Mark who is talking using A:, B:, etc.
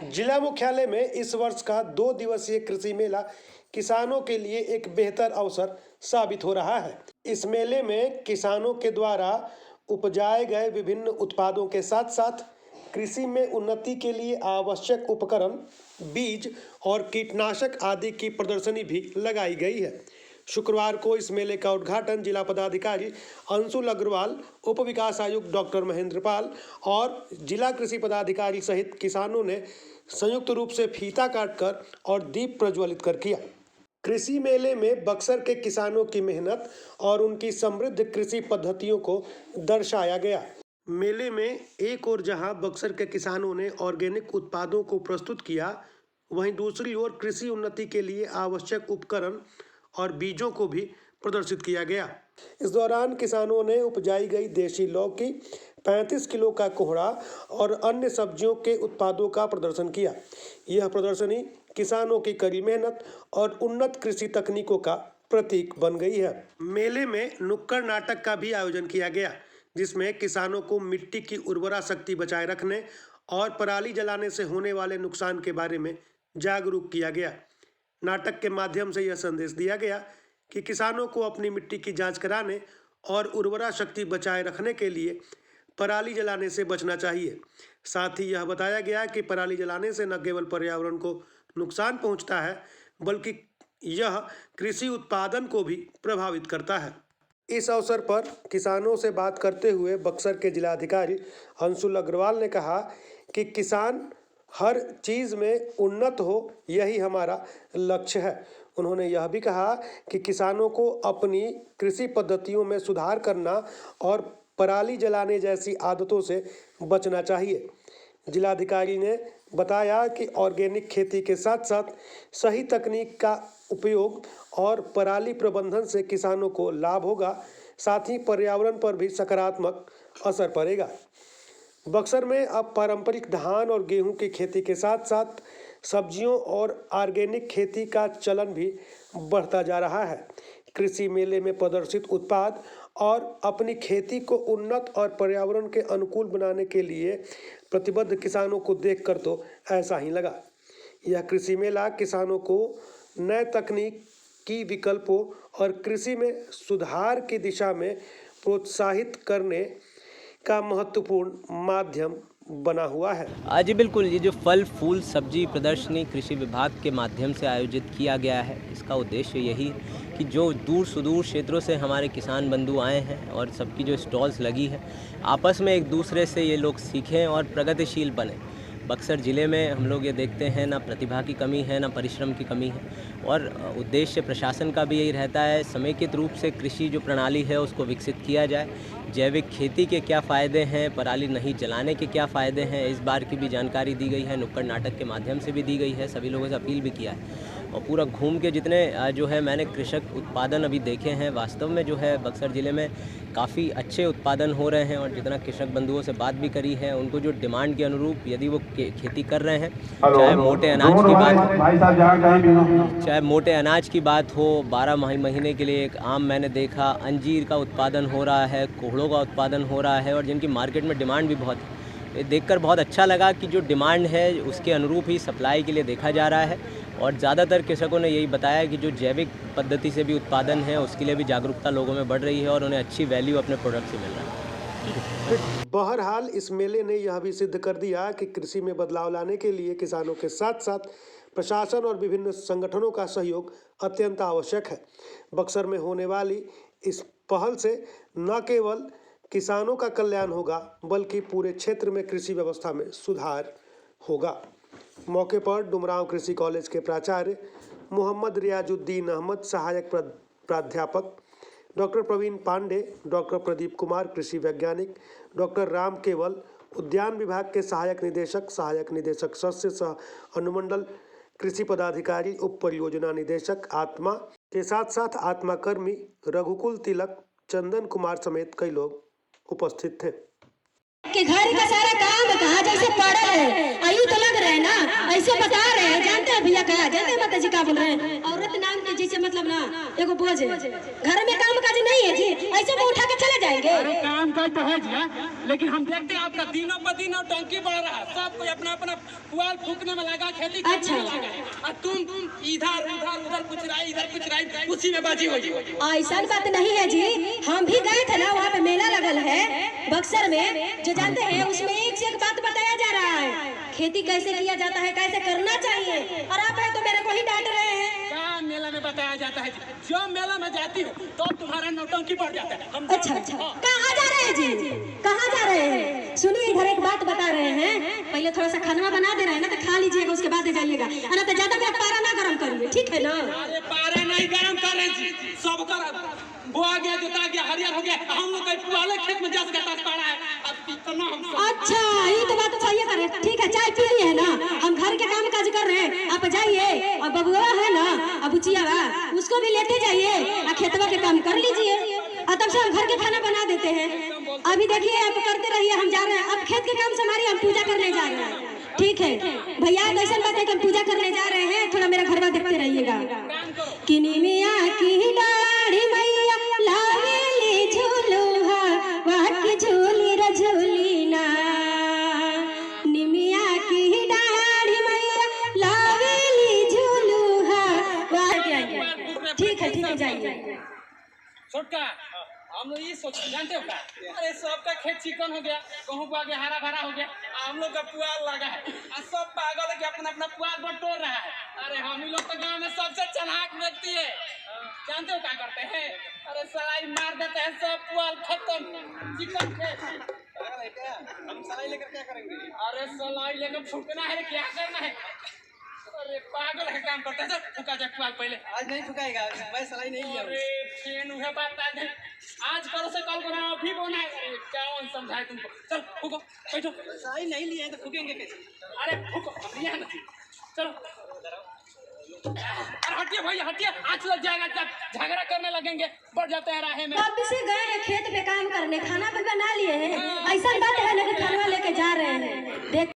A: जिला मुख्यालय में इस वर्ष का 2 दिवसीय कृषि मेला किसानों के लिए एक बेहतर अवसर साबित हो रहा है। इस मेले में किसानों के द्वारा उपजाए गए विभिन्न उत्पादों के साथ साथ कृषि में उन्नति के लिए आवश्यक उपकरण, बीज और कीटनाशक आदि की प्रदर्शनी भी लगाई गई है। शुक्रवार को इस मेले का उद्घाटन जिला पदाधिकारी अंशुल अग्रवाल, उप विकास आयुक्त डॉक्टर महेंद्र पाल और जिला कृषि पदाधिकारी सहित किसानों ने संयुक्त रूप से फीता काटकर और दीप प्रज्वलित कर किया। कृषि मेले में बक्सर के किसानों की मेहनत और उनकी समृद्ध कृषि पद्धतियों को दर्शाया गया। मेले में एक ओर जहां बक्सर के किसानों ने ऑर्गेनिक उत्पादों को प्रस्तुत किया, वहीं दूसरी ओर कृषि उन्नति के लिए आवश्यक उपकरण और बीजों को भी प्रदर्शित किया गया। इस दौरान किसानों ने उपजाई गई देशी लौकी, 35 किलो का कोहड़ा और अन्य सब्जियों के उत्पादों का प्रदर्शन किया। यह प्रदर्शनी किसानों की कड़ी मेहनत और उन्नत कृषि तकनीकों का प्रतीक बन गई है। मेले में नुक्कड़ नाटक का भी आयोजन किया गया, जिसमें किसानों को मिट्टी की उर्वरा शक्ति बचाए रखने और पराली जलाने से होने वाले नुकसान के बारे में जागरूक किया गया। नाटक के माध्यम से यह संदेश दिया गया कि किसानों को अपनी मिट्टी की जांच कराने और उर्वरा शक्ति बचाए रखने के लिए पराली जलाने से बचना चाहिए। साथ ही यह बताया गया कि पराली जलाने से न केवल पर्यावरण को नुकसान पहुंचता है, बल्कि यह कृषि उत्पादन को भी प्रभावित करता है। इस अवसर पर किसानों से बात करते हुए बक्सर के जिलाधिकारी अंशुल अग्रवाल ने कहा कि किसान हर चीज़ में उन्नत हो, यही हमारा लक्ष्य है। उन्होंने यह भी कहा कि किसानों को अपनी कृषि पद्धतियों में सुधार करना और पराली जलाने जैसी आदतों से बचना चाहिए। जिलाधिकारी ने बताया कि ऑर्गेनिक खेती के साथ साथ सही तकनीक का उपयोग और पराली प्रबंधन से किसानों को लाभ होगा, साथ ही पर्यावरण पर भी सकारात्मक असर पड़ेगा। बक्सर में अब पारंपरिक धान और गेहूं की खेती के साथ साथ सब्जियों और ऑर्गेनिक खेती का चलन भी बढ़ता जा रहा है। कृषि मेले में प्रदर्शित उत्पाद और अपनी खेती को उन्नत और पर्यावरण के अनुकूल बनाने के लिए प्रतिबद्ध किसानों को देखकर तो ऐसा ही लगा। यह कृषि मेला किसानों को नए तकनीकी विकल्पों और कृषि में सुधार की दिशा में प्रोत्साहित करने का महत्वपूर्ण माध्यम बना हुआ है।
B: जी बिल्कुल, ये जो फल फूल सब्जी प्रदर्शनी कृषि विभाग के माध्यम से आयोजित किया गया है, इसका उद्देश्य यही कि जो दूर सुदूर क्षेत्रों से हमारे किसान बंधु आए हैं और सबकी जो स्टॉल्स लगी है, आपस में एक दूसरे से ये लोग सीखें और प्रगतिशील बने। बक्सर ज़िले में हम लोग ये देखते हैं ना प्रतिभा की कमी है, ना परिश्रम की कमी है, और उद्देश्य प्रशासन का भी यही रहता है समेकित रूप से कृषि जो प्रणाली है उसको विकसित किया जाए। जैविक खेती के क्या फ़ायदे हैं, पराली नहीं जलाने के क्या फ़ायदे हैं, इस बार की भी जानकारी दी गई है, नुक्कड़ नाटक के माध्यम से भी दी गई है, सभी लोगों से अपील भी किया है। और पूरा घूम के जितने जो है मैंने कृषक उत्पादन अभी देखे हैं, वास्तव में जो है बक्सर ज़िले में काफ़ी अच्छे उत्पादन हो रहे हैं। और जितना कृषक बंधुओं से बात भी करी है, उनको जो डिमांड के अनुरूप यदि वो खेती कर रहे हैं, चाहे मोटे अनाज की बात हो, 12 महीने के लिए एक आम मैंने देखा, अंजीर का उत्पादन हो रहा है, कोहड़ों का उत्पादन हो रहा है, और जिनकी मार्केट में डिमांड भी बहुत है। ये देखकर बहुत अच्छा लगा कि जो डिमांड है उसके अनुरूप ही सप्लाई के लिए देखा जा रहा है। और ज़्यादातर कृषकों ने यही बताया कि जो जैविक पद्धति से भी उत्पादन है उसके लिए भी जागरूकता लोगों में बढ़ रही है और उन्हें अच्छी वैल्यू अपने प्रोडक्ट से मिल रहा है।
A: बहरहाल इस मेले ने यह भी सिद्ध कर दिया कि कृषि में बदलाव लाने के लिए किसानों के साथ साथ प्रशासन और विभिन्न संगठनों का सहयोग अत्यंत आवश्यक है। बक्सर में होने वाली इस पहल से न केवल किसानों का कल्याण होगा, बल्कि पूरे क्षेत्र में कृषि व्यवस्था में सुधार होगा। मौके पर डुमरांव कृषि कॉलेज के प्राचार्य मोहम्मद रियाजुद्दीन अहमद, सहायक प्राध्यापक डॉक्टर प्रवीण पांडे, डॉक्टर प्रदीप कुमार कृषि वैज्ञानिक, डॉक्टर राम केवल उद्यान विभाग के सहायक निदेशक शस्य सह अनुमंडल कृषि पदाधिकारी, उप परियोजना निदेशक आत्मा के साथ साथ आत्मा कर्मी रघुकुल तिलक, चंदन कुमार समेत कई लोग उपस्थित थे।
C: कि घर का सारा काम कहा जैसे पड़ा है, आयु तो लग रहे हैं ना, ऐसे बता रहे हैं। जानते हैं भैया क्या, जानते हैं माता जी क्या बोल रहे हैं? औरत नाम के जैसे मतलब ना एगो बोझ है, घर में काम काज नहीं है जी, ऐसे में उठा के चले जाएंगे?
D: अरे काम का तो है जी, लेकिन हम देखते हैं आपका दिनों पर दिन टंकी बढ़ रहा है, सब कोई अपना अपना पुआल फूकने में लगा, खेती करने में लगा है, और तुम इधर उधर उधर कुछ राई इधर कुछ राई, उसी में बाजी हो जी।
C: ऐसा बात नहीं है जी, हम भी गए थे ना, वहाँ पे मेला लगल है बक्सर में, जो जानते हैं उसमें एक से एक बात बताया जा रहा है, खेती कैसे किया जाता है, कैसे करना चाहिए, और आप तो मेरे को ही डांट रहे हैं।
D: क्या मेला में बताया जाता है? जो मेला में जाती हो तो तुम्हारा नौटंकी बढ़ जाता है। हम
C: अच्छा, कहाँ जा रहे हैं जी, कहाँ जा रहे हैं? सुनिए, इधर एक बात बता रहे हैं, पहले थोड़ा सा खाना बना दे रहे हैं ना, तो खा लीजिएगा, उसके बाद जाइएगा, ना तो ज्यादा मेरा पारा ना गर्म करिए, ठीक है ना?
D: अरे पारा नहीं गर्म कर रहे जी, सब कर बोआ गया, जोता गया, हरियर हो गया, हम लोग पुआले खेत में जस गता पड़ा है, अब इतना हम।
C: अच्छा, ये तो बात सही है, ठीक है, चाय पी ली है ना, हम घर के काम काज कर रहे हैं, आप जाइए, और बबुआ है ना, अब बुचिया उसको भी लेते जाइए, और खेतवा के काम कर लीजिए, और तब से हम घर के खाना बना देते हैं। अभी देखिए, आप करते रहिए, हम जा रहे हैं, अब खेत के काम से हमारी, हम पूजा करने जा रहे हैं, ठीक है भैया? कैसा बात है कि हम पूजा करने जा रहे हैं, थोड़ा मेरा घरवा देखते रहिएगा। किनी मिया की डाढ़ी मैया लावेली झूलुहा, वहाँ की झूली रे झूली ना, निमिया की डाढ़ी मैया लावेली झूलुहा, वहाँ की। ठीक है, जाइए।
D: छोटका, हम लोग ये सोच जानते हो क्या? अरे सबका खेत चिकन हो गया, गेहूं को आगे हरा भरा हो गया, हम लोग का पुआल लगा है, और सब पागल है कि अपना अपना पुआल बटोर रहा है। अरे हम ही लोग तो गांव में सबसे चालाक व्यक्ति है, जानते हो क्या करते हैं? अरे सलाई मार देते हैं, सब पुआल खत्म, चिकन खेत। हम सलाई लेकर क्या करेंगे? अरे सलाई लेकर फूकना है, क्या करना है? अरे पागल है, काम करता है, फूका जाए पुआल पहले। आज नहीं फुकाएगा, मैं सलाई नहीं लिया। अरे फेन उहे बात आज करो से कल करो, अभी बोना है, क्या समझाए तुमको? चल फूको, बैठो। सलाई नहीं लिया है तो फूकेंगे कैसे? अरे फूको, अब लिया नहीं, चलो। अरे हटिए भैया, हटिए, आज लग जाएगा, जब झगड़ा करने लगेंगे बढ़ जाते हैं राहे में।
C: वापिस से गए हैं खेत पे काम करने, खाना भी बना लिए हैं, ऐसा बात है ना कि खाना लेके जा रहे हैं, देख